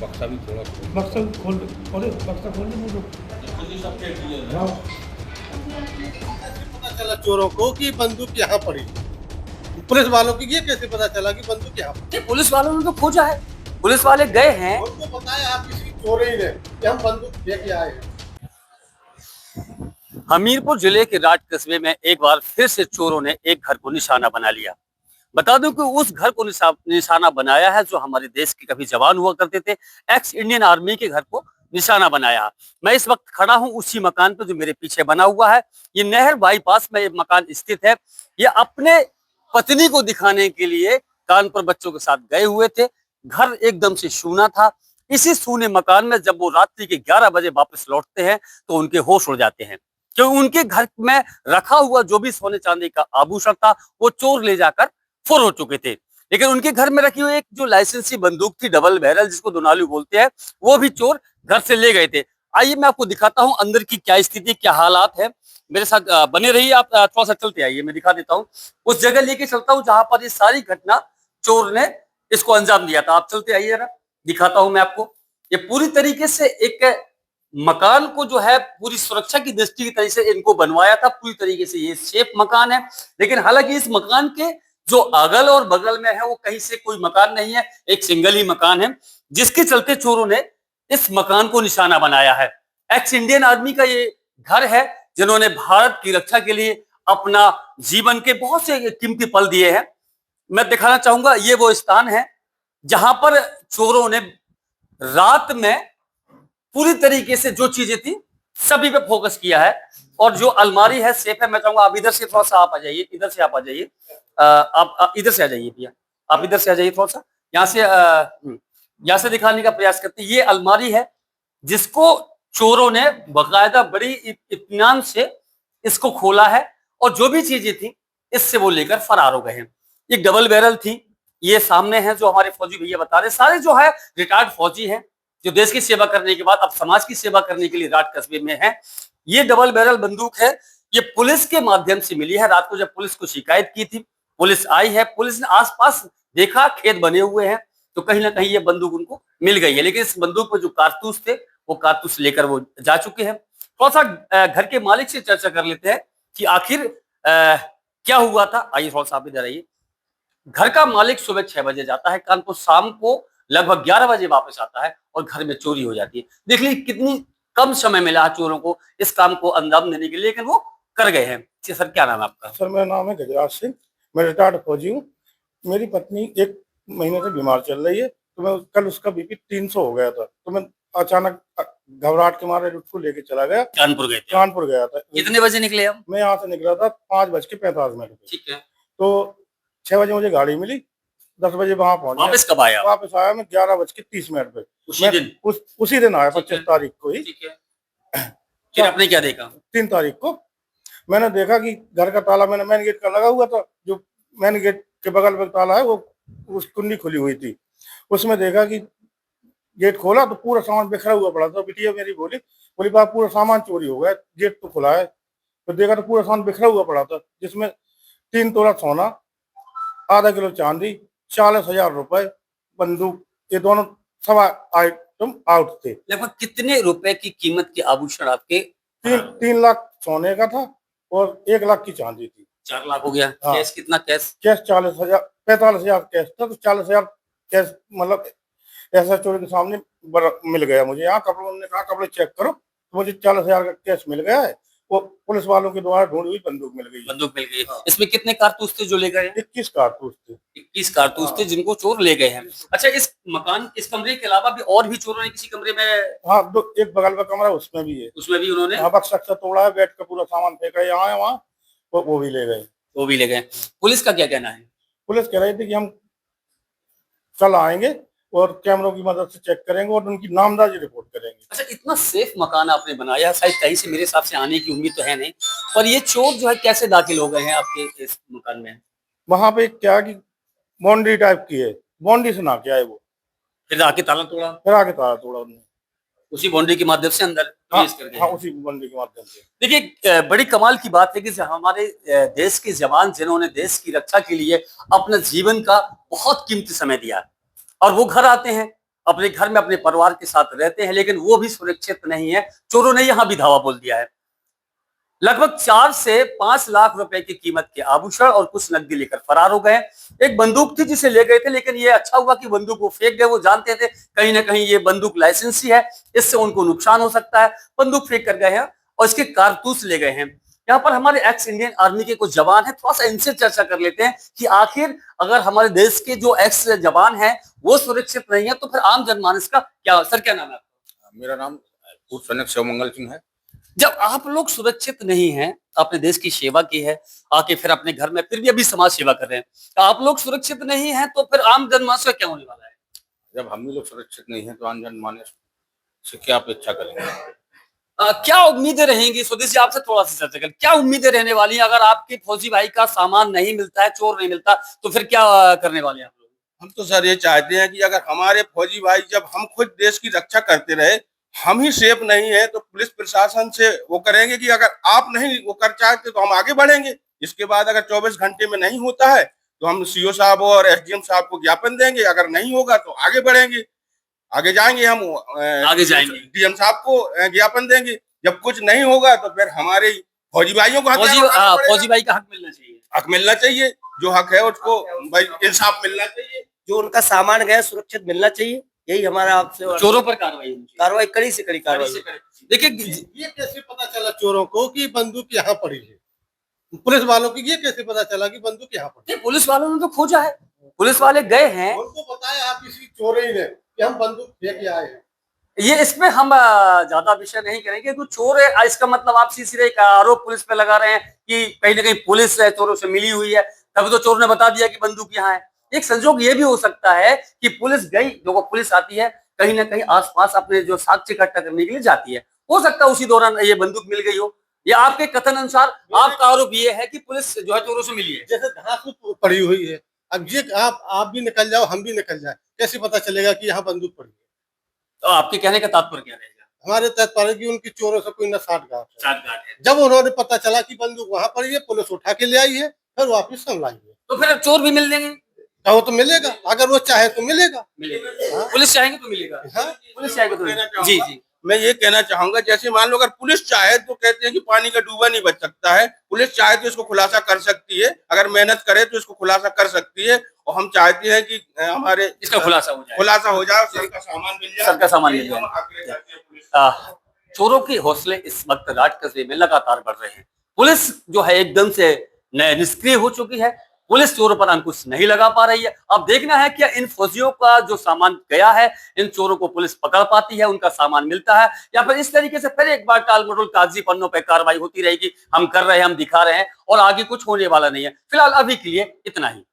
बक्सा भी थोड़ा बक्सा खोल दो, अरे बक्सा खोल दो वो लोग। हाँ। कैसे पता चला चोरों को कि बंदूक यहाँ पड़ी? पुलिस वालों की ये कैसे पता चला कि बंदूक यहाँ पड़ी? नहीं, पुलिस वालों ने तो खोजा है, पुलिस वाले गए हैं। उनको बताया आप किसी चोर ही ने कि हम बंदूक लेके आए हैं। हमीरपुर जिले के राट कस्बे में एक बार फिर से चोरों ने एक घर को निशाना बना लिया। बता दूं कि उस घर को निशाना बनाया है जो हमारे देश के कभी जवान हुआ करते थे, एक्स इंडियन आर्मी के घर को निशाना बनाया। मैं इस वक्त खड़ा हूं उसी मकान पर जो मेरे पीछे बना हुआ है। ये नहर बाईपास में ये मकान स्थित है। ये अपने पत्नी को दिखाने के लिए कानपुर बच्चों के साथ गए हुए थे। घर एकदम से सूना था। इसी सूने मकान में जब वो रात्रि के 11 बजे वापस लौटते हैं तो उनके होश उड़ जाते हैं, क्योंकि उनके घर में रखा हुआ जो भी सोने चांदी का आभूषण था वो चोर ले जाकर फुर हो चुके थे। लेकिन उनके घर में रखी हुई एक जो लाइसेंसी बंदूक थी, डबल बैरल जिसको दोनालू बोलते हैं, वो भी चोर घर से ले गए थे। आइए मैं आपको दिखाता हूं अंदर की क्या स्थिति, क्या हालात है। मेरे साथ बने रहिए आप। थोड़ा सा चलते आइए, मैं दिखा देता हूँ। उस जगह लेके चलता हूँ जहां पर ये सारी घटना चोर ने इसको अंजाम दिया था। आप चलते आइए जरा, दिखाता हूं मैं आपको। ये पूरी तरीके से एक मकान को जो है पूरी सुरक्षा की दृष्टि की तरह से इनको बनवाया था। पूरी तरीके से ये सेफ मकान है। लेकिन हालांकि इस मकान के जो अगल और बगल में है वो कहीं से कोई मकान नहीं है, एक सिंगल ही मकान है, जिसके चलते चोरों ने इस मकान को निशाना बनाया है। एक्स इंडियन आर्मी का ये घर है जिन्होंने भारत की रक्षा के लिए अपना जीवन के बहुत से कीमती पल दिए हैं। मैं दिखाना चाहूंगा ये वो स्थान है जहां पर चोरों ने रात में पूरी तरीके से जो चीजें थी सभी पे फोकस किया है। और जो अलमारी है सेफ है। मैं चाहूंगा आप इधर से थोड़ा सा आप आ जाइए, इधर से आप आ जाइए। आप इधर से आ जाइए भैया, आप इधर से आ जाइए थोड़ा सा। यहाँ से दिखाने का प्रयास करते हैं। ये अलमारी है जिसको चोरों ने बाकायदा बड़ी इत्मीनान से इसको खोला है और जो भी चीजें थी इससे वो लेकर फरार हो गए हैं। एक डबल बैरल थी, ये सामने है जो हमारे फौजी भैया बता रहे। सारे जो है रिटायर्ड फौजी हैं जो देश की सेवा करने के बाद अब समाज की सेवा करने के लिए राट कस्बे में है। ये डबल बैरल बंदूक है, ये पुलिस के माध्यम से मिली है। रात को जब पुलिस को शिकायत की थी, पुलिस आई है, पुलिस ने आसपास देखा, खेत बने हुए हैं, तो कहीं ना कहीं ये बंदूक उनको मिल गई है। लेकिन इस बंदूक में जो कारतूस थे वो कारतूस लेकर वो जा चुके हैं। थोड़ा सा घर के मालिक से चर्चा कर लेते हैं कि आखिर क्या हुआ था। आइए थोड़ा सा आप इधर आइए। घर का मालिक सुबह 6 बजे जाता है काम, तो शाम को लगभग 11 बजे वापस आता है और घर में चोरी हो जाती है। देख लीजिए कितनी कम समय मिला चोरों को इस काम को अंजाम देने के लिए, लेकिन वो कर गए हैं। जी सर, क्या नाम है आपका? सर मेरा नाम है गजराज सिंह, मैं रिटायर्ड फौजी हूँ। मेरी पत्नी 1 महीने से बीमार चल रही है, तो मैं कल उसका बीपी 300 हो गया था, तो मैं अचानक घबराहट के मारे उसको लेके चला गया। कानपुर गए थे? कानपुर गया था। कितने बजे निकले हम? मैं यहाँ से निकला था 5:45 पे। ठीक है। तो 6 बजे मुझे गाड़ी मिली, 10 बजे वहां पहुंच गया। वापस कब आया? वापस आया मैं 11:30 पे। उसी दिन? उसी दिन आया, 25 तारीख को ही। ठीक है। फिर आपने क्या देखा? 3 तारीख को मैंने देखा कि घर का ताला, मैंने मेन गेट का लगा हुआ था, जो मेन गेट के बगल में ताला है वो उस कुंडी खुली हुई थी। उसमें देखा कि गेट खोला तो पूरा सामान बिखरा हुआ पड़ा था। बिटिया मेरी बोली बोली बाप पूरा सामान चोरी हो गया, गेट तो खुला है। तो देखा तो पूरा सामान बिखरा हुआ पड़ा था, जिसमें 3 तोला सोना, आधा किलो चांदी, 40,000 रुपए, बंदूक, ये दोनों सब आइटम आउट थे। लगभग कितने रुपए की कीमत के आभूषण आपके? 3 लाख सोने का था और 1 लाख की चांदी थी। 4 लाख हो गया। हाँ। कैश कितना? कैश 40,000, 45,000 कैश था, तो 40,000 कैश, मतलब ऐसा चोरी के सामने मिल गया मुझे। यहाँ कपड़ों ने कहा कपड़े चेक करो, तो मुझे 40,000 का कैश मिल गया है। वो पुलिस वालों के द्वारा ढूंढी हुई बंदूक मिल गई। बंदूक मिल गई। हाँ। इसमें कितने कारतूस थे जो ले गए? 21 कारतूस थे। 21 कारतूस थे जिनको चोर ले गए हैं। अच्छा, इस कमरे के अलावा भी और भी चोरों ने किसी कमरे में? हाँ, एक बगल का कमरा उसमें भी है, उसमें भी उन्होंने? हाँ, बक्सा तोड़ा है, बेड का पूरा सामान फेंका है यहाँ है वहाँ, वो भी ले गए। वो भी ले गए। पुलिस का क्या कहना है? पुलिस कह रही थी कि हम कल आएंगे और कैमरों की मदद से चेक करेंगे और उनकी नामदर्जी रिपोर्ट करेंगे। अच्छा, इतना सेफ मकान आपने बनाया, शायद कहीं से मेरे हिसाब से आने की उम्मीद तो है नहीं, पर ये चोर जो है कैसे दाखिल हो गए हैं आपके इस मकान में? वहां पे क्या कि बाउंड्री टाइप की है, बाउंड्री से ना क्या है वो, फिर आके ताला तोड़ा? फिर आके ताला तोड़ा उन्होंने, उसी बाउंड्री के माध्यम से अंदर प्रवेश कर गए? हाँ, उसी बाउंड्री के माध्यम से। देखिए, बड़ी कमाल की बात है कि हमारे देश के जवान जिन्होंने देश की रक्षा के लिए अपने जीवन का बहुत कीमती समय दिया और वो घर आते हैं अपने घर में अपने परिवार के साथ रहते हैं, लेकिन वो भी सुरक्षित नहीं है। चोरों ने यहां भी धावा बोल दिया है। लगभग 4 से 5 लाख रुपए की कीमत के आभूषण और कुछ नकदी लेकर फरार हो गए। एक बंदूक थी जिसे ले गए थे, लेकिन ये अच्छा हुआ कि बंदूक वो फेंक गए। वो जानते थे कहीं ना कहीं ये बंदूक लाइसेंसी है, इससे उनको नुकसान हो सकता है। बंदूक फेंक कर गए हैं और इसके कारतूस ले गए हैं। यहाँ पर हमारे एक्स इंडियन आर्मी के कुछ जवान हैं, थोड़ा सा इनसे चर्चा कर लेते हैं कि आखिर अगर हमारे देश के जो एक्स जवान हैं वो सुरक्षित नहीं है तो फिर आम जनमानस का क्या? सर क्या नाम है आपका? मेरा नाम पूर्व सैनिक शिवमंगल सिंह है। जब आप लोग सुरक्षित नहीं हैं, आपने देश की सेवा की है, आके फिर अपने घर में फिर भी अभी समाज सेवा कर रहे हैं, तो आप लोग सुरक्षित नहीं हैं तो फिर आम जनमानस का क्या होने वाला है? जब हम ही लोग सुरक्षित नहीं हैं तो आम जनमानस से क्या अपेक्षा करेंगे? क्या उम्मीदें रहेंगी? स्वदेशी आपसे थोड़ा सा चर्चा करें, क्या उम्मीदें रहने वाली हैं? अगर आपके फौजी भाई का सामान नहीं मिलता है, चोर नहीं मिलता, तो फिर क्या करने वाले हैं आप लोग? हम तो सर ये चाहते हैं कि अगर हमारे फौजी भाई, जब हम खुद देश की रक्षा करते रहे, हम ही सेफ नहीं है तो पुलिस प्रशासन से वो करेंगे कि अगर आप नहीं वो कर चाहते तो हम आगे बढ़ेंगे। इसके बाद अगर 24 घंटे में नहीं होता है तो हम सीओ साहब और एसडीएम साहब को ज्ञापन देंगे। अगर नहीं होगा तो आगे बढ़ेंगे, आगे जाएंगे। हम आगे जाएंगे, डीएम साहब को ज्ञापन देंगे। जब कुछ नहीं होगा तो फिर हमारे फौजी भाइयों को फौजी भाई का हक मिलना चाहिए। हक मिलना चाहिए, जो हक है उसको भाई इंसाफ मिलना चाहिए। जो उनका सामान गया सुरक्षित मिलना चाहिए, यही हमारा आपसे चोरों पर कार्रवाई कड़ी से कड़ी कार्रवाई। देखिए, ये कैसे पता चला चोरों को कि बंदूक यहाँ पड़ी है? पुलिस वालों को ये कैसे पता चला कि बंदूक यहाँ पड़ी? पुलिस वालों ने तो खोजा है, पुलिस वाले गए हैं, उनको बताया आप किसी चोर ही ने कि हम बंदूक फेंक के आए हैं। ये इसमें हम ज्यादा विषय नहीं करेंगे। तो चोर है इसका मतलब आप सीधे एक आरोप पुलिस पे लगा रहे हैं कि कहीं ना कहीं पुलिस चोरों से मिली हुई है, तभी तो चोर ने बता दिया कि बंदूक यहाँ है। एक संजोग ये भी हो सकता है कि पुलिस गई, जो पुलिस आती है कहीं ना कहीं आसपास अपने जो साक्ष्य इकट्ठा करने के लिए जाती है, हो सकता है उसी दौरान ये बंदूक मिल गई हो। या आपके कथन अनुसार आपका आरोप ये है कि पुलिस जो है चोरों से मिली है। जैसे घास पड़ी हुई है, अब ये आप भी निकल जाओ, हम भी निकल जाए, कैसे पता चलेगा कि यहाँ बंदूक पड़ी है? तो आपके कहने का तात्पर्य क्या रहेगा? हमारे तात्पर्य की उनकी चोरों से कोई न साठगांठ है। जब उन्होंने पता चला कि बंदूक वहां पड़ी है, पुलिस उठा के ले आई है, फिर वापिस हम लाई है। तो फिर चोर भी मिल लेंगे? वो तो मिलेगा, अगर वो चाहे तो मिलेगा। मिलेगा, पुलिस चाहेंगे तो मिलेगा। हाँ? पुलिस चाहेंगे तो मिलेगा। जी जी, मैं ये कहना चाहूंगा, जैसे मान लो अगर पुलिस चाहे तो कहते हैं कि पानी का डूबा नहीं बच सकता है, पुलिस चाहे तो इसको खुलासा कर सकती है, अगर मेहनत करे तो इसको खुलासा कर सकती है। और हम चाहते हैं कि हमारे इसका खुलासा हो जाए, सर का सामान मिल जाए, सर का सामान मिल जाए। चोरों के हौसले इस वक्त राट कस्बे में लगातार बढ़ रहे हैं। पुलिस जो है एकदम से निष्क्रिय हो चुकी है, पुलिस चोरों पर अंकुश नहीं लगा पा रही है। अब देखना है कि इन फौजियों का जो सामान गया है, इन चोरों को पुलिस पकड़ पाती है, उनका सामान मिलता है, या फिर इस तरीके से फिर एक बार टाल मटोल कागजी पन्नों पर कार्रवाई होती रहेगी। हम कर रहे हैं, हम दिखा रहे हैं और आगे कुछ होने वाला नहीं है। फिलहाल अभी के लिए इतना ही।